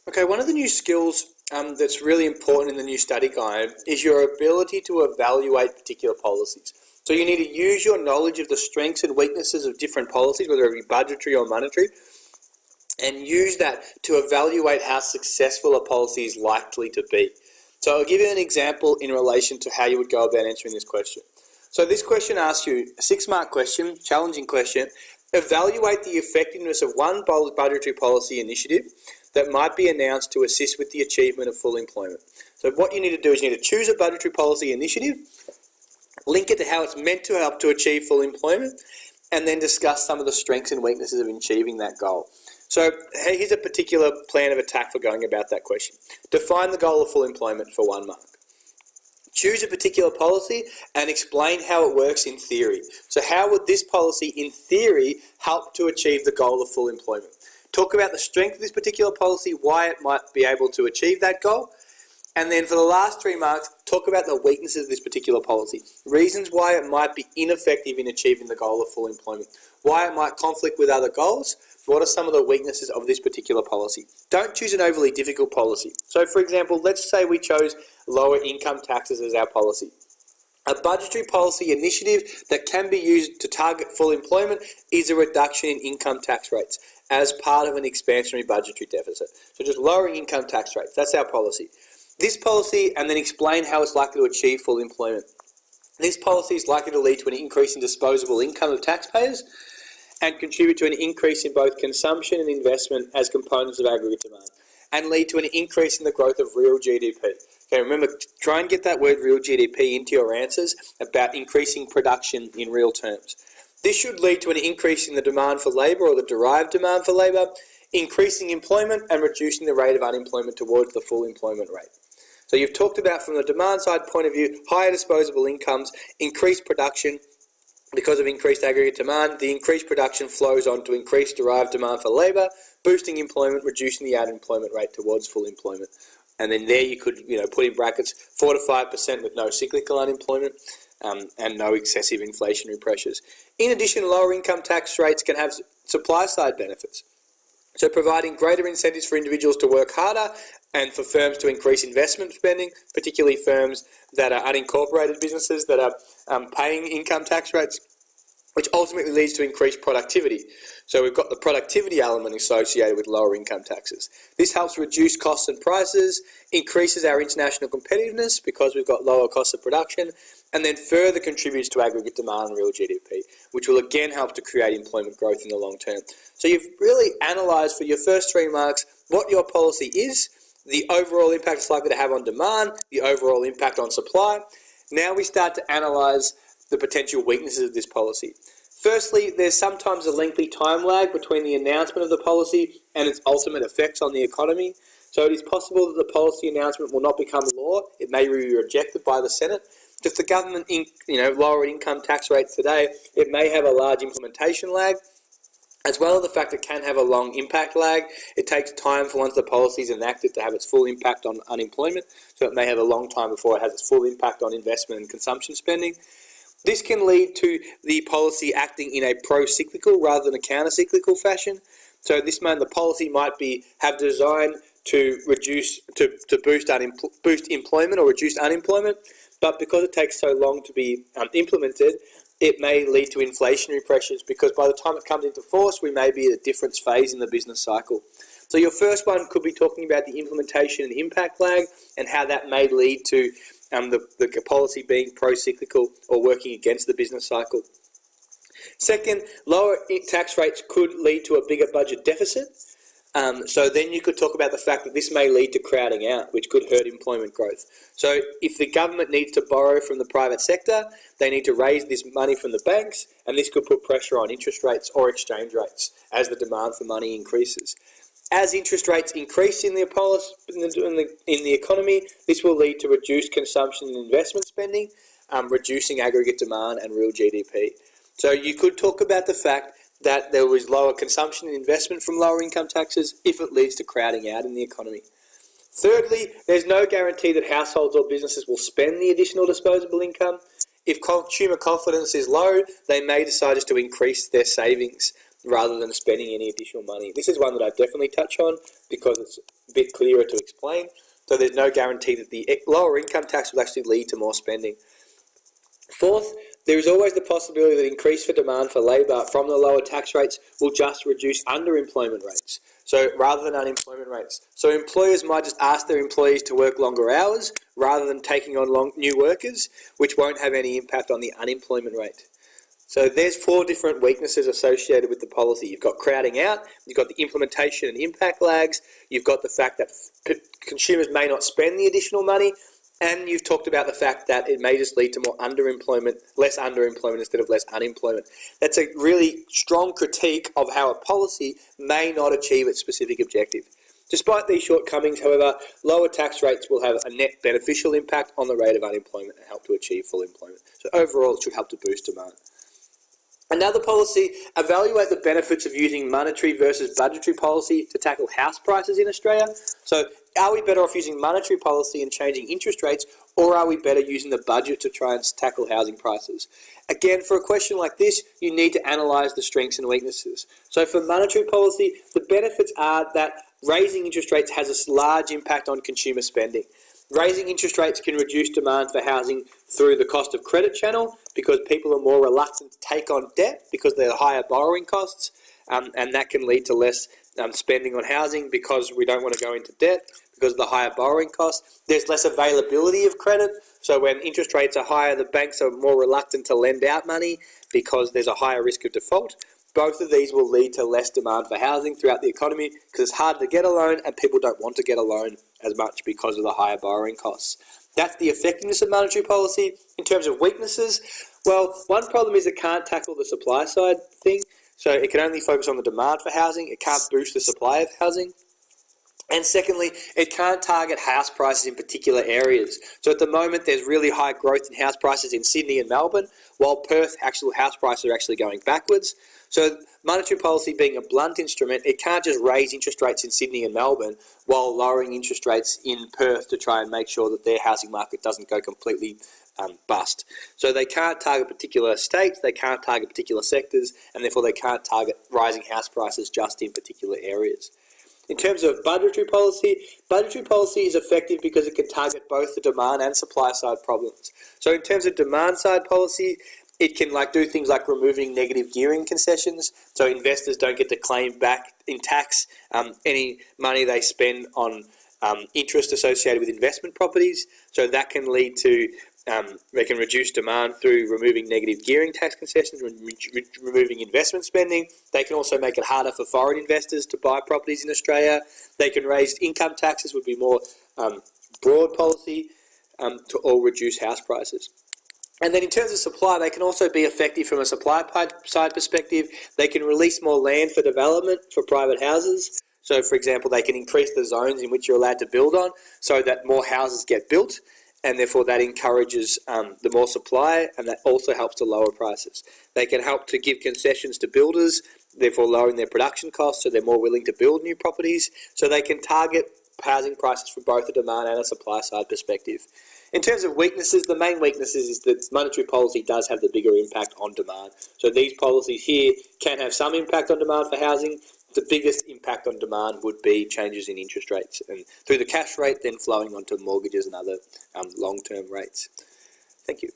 Okay, one of the new skills that's really important in the new study guide is your ability to evaluate particular policies. So you need to use your knowledge of the strengths and weaknesses of different policies, whether it be budgetary or monetary, and use that to evaluate how successful a policy is likely to be. So I'll give you an example in relation to how you would go about answering this question. So this question asks you a 6-mark question, challenging question. Evaluate the effectiveness of one budgetary policy initiative that might be announced to assist with the achievement of full employment. So what you need to do is you need to choose a budgetary policy initiative, link it to how it's meant to help to achieve full employment, and then discuss some of the strengths and weaknesses of achieving that goal. So here's a particular plan of attack for going about that question. Define the goal of full employment for 1 mark. Choose a particular policy and explain how it works in theory. So how would this policy in theory help to achieve the goal of full employment? Talk about the strength of this particular policy, why it might be able to achieve that goal. And then for the last 3 marks, talk about the weaknesses of this particular policy. Reasons why it might be ineffective in achieving the goal of full employment. Why it might conflict with other goals. What are some of the weaknesses of this particular policy? Don't choose an overly difficult policy. So for example, let's say we chose lower income taxes as our policy. A budgetary policy initiative that can be used to target full employment is a reduction in income tax rates as part of an expansionary budgetary deficit. So just lowering income tax rates, that's our policy. This policy, and then explain how it's likely to achieve full employment. This policy is likely to lead to an increase in disposable income of taxpayers and contribute to an increase in both consumption and investment as components of aggregate demand, and lead to an increase in the growth of real GDP. Okay, remember, try and get that word real GDP into your answers about increasing production in real terms. This should lead to an increase in the demand for labour or the derived demand for labour, increasing employment and reducing the rate of unemployment towards the full employment rate. So you've talked about, from the demand side point of view, higher disposable incomes, increased production because of increased aggregate demand. The increased production flows on to increased derived demand for labour, boosting employment, reducing the unemployment rate towards full employment. And then there you could, put in brackets 4 to 5% with no cyclical unemployment and no excessive inflationary pressures. In addition, lower income tax rates can have supply side benefits. So providing greater incentives for individuals to work harder and for firms to increase investment spending, particularly firms that are unincorporated businesses that are paying income tax rates, which ultimately leads to increased productivity. So we've got the productivity element associated with lower income taxes. This helps reduce costs and prices, increases our international competitiveness because we've got lower costs of production, and then further contributes to aggregate demand and real GDP, which will again help to create employment growth in the long term. So you've really analysed for your first 3 marks what your policy is, the overall impact it's likely to have on demand, the overall impact on supply. Now we start to analyse the potential weaknesses of this policy. Firstly, there's sometimes a lengthy time lag between the announcement of the policy and its ultimate effects on the economy. So it is possible that the policy announcement will not become law. It may be rejected by the Senate. If the government lower income tax rates today, it may have a large implementation lag. As well as the fact it can have a long impact lag. It takes time for once the policy is enacted to have its full impact on unemployment, so it may have a long time before it has its full impact on investment and consumption spending. This can lead to the policy acting in a pro-cyclical rather than a counter-cyclical fashion. So this means the policy might have designed to boost employment or reduce unemployment, but because it takes so long to be implemented, it may lead to inflationary pressures because by the time it comes into force, we may be at a different phase in the business cycle. So your first one could be talking about the implementation and impact lag and how that may lead to the policy being pro-cyclical or working against the business cycle. Second, lower tax rates could lead to a bigger budget deficit. So then you could talk about the fact that this may lead to crowding out, which could hurt employment growth. So if the government needs to borrow from the private sector, they need to raise this money from the banks, and this could put pressure on interest rates or exchange rates as the demand for money increases. As interest rates increase in the economy, this will lead to reduced consumption and investment spending, reducing aggregate demand and real GDP. So you could talk about the fact that there was lower consumption and investment from lower income taxes if it leads to crowding out in the economy. Thirdly, there's no guarantee that households or businesses will spend the additional disposable income. If consumer confidence is low, they may decide just to increase their savings. rather than spending any additional money. This is one that I definitely touch on because it's a bit clearer to explain. So there's no guarantee that the lower income tax will actually lead to more spending. Fourth, there is always the possibility that increase for demand for labour from the lower tax rates will just reduce underemployment rates, so rather than unemployment rates. So employers might just ask their employees to work longer hours rather than taking on new workers, which won't have any impact on the unemployment rate. So there's 4 different weaknesses associated with the policy. You've got crowding out, you've got the implementation and impact lags, you've got the fact that consumers may not spend the additional money, and you've talked about the fact that it may just lead to more underemployment, less underemployment instead of less unemployment. That's a really strong critique of how a policy may not achieve its specific objective. Despite these shortcomings, however, lower tax rates will have a net beneficial impact on the rate of unemployment and help to achieve full employment. So overall, it should help to boost demand. Another policy, evaluate the benefits of using monetary versus budgetary policy to tackle house prices in Australia. So are we better off using monetary policy and changing interest rates, or are we better using the budget to try and tackle housing prices? Again, for a question like this, you need to analyse the strengths and weaknesses. So for monetary policy, the benefits are that raising interest rates has a large impact on consumer spending. Raising interest rates can reduce demand for housing through the cost of credit channel because people are more reluctant to take on debt because there are higher borrowing costs, and that can lead to less spending on housing because we don't want to go into debt because of the higher borrowing costs. There's less availability of credit, so when interest rates are higher, the banks are more reluctant to lend out money because there's a higher risk of default. Both of these will lead to less demand for housing throughout the economy because it's hard to get a loan and people don't want to get a loan as much because of the higher borrowing costs. That's the effectiveness of monetary policy. In terms of weaknesses, well, one problem is it can't tackle the supply side thing. So it can only focus on the demand for housing. It can't boost the supply of housing. And secondly, it can't target house prices in particular areas. So at the moment, there's really high growth in house prices in Sydney and Melbourne, while Perth, actual house prices are actually going backwards. So monetary policy being a blunt instrument, it can't just raise interest rates in Sydney and Melbourne while lowering interest rates in Perth to try and make sure that their housing market doesn't go completely bust. So they can't target particular states, they can't target particular sectors, and therefore they can't target rising house prices just in particular areas. In terms of budgetary policy is effective because it can target both the demand and supply side problems. So in terms of demand side policy, it can do things like removing negative gearing concessions, so investors don't get to claim back in tax any money they spend on interest associated with investment properties. So that can lead to they can reduce demand through removing negative gearing tax concessions, removing investment spending. They can also make it harder for foreign investors to buy properties in Australia. They can raise income taxes, would be more broad policy, to all reduce house prices. And then in terms of supply, they can also be effective from a supply side perspective. They can release more land for development for private houses. So, for example, they can increase the zones in which you're allowed to build on so that more houses get built, and therefore that encourages the more supply, and that also helps to lower prices. They can help to give concessions to builders, therefore lowering their production costs so they're more willing to build new properties. So they can target housing prices from both a demand and a supply side perspective. In terms of weaknesses, the main weaknesses is that monetary policy does have the bigger impact on demand. So these policies here can have some impact on demand for housing. The biggest impact on demand would be changes in interest rates and through the cash rate then flowing onto mortgages and other long-term rates. Thank you.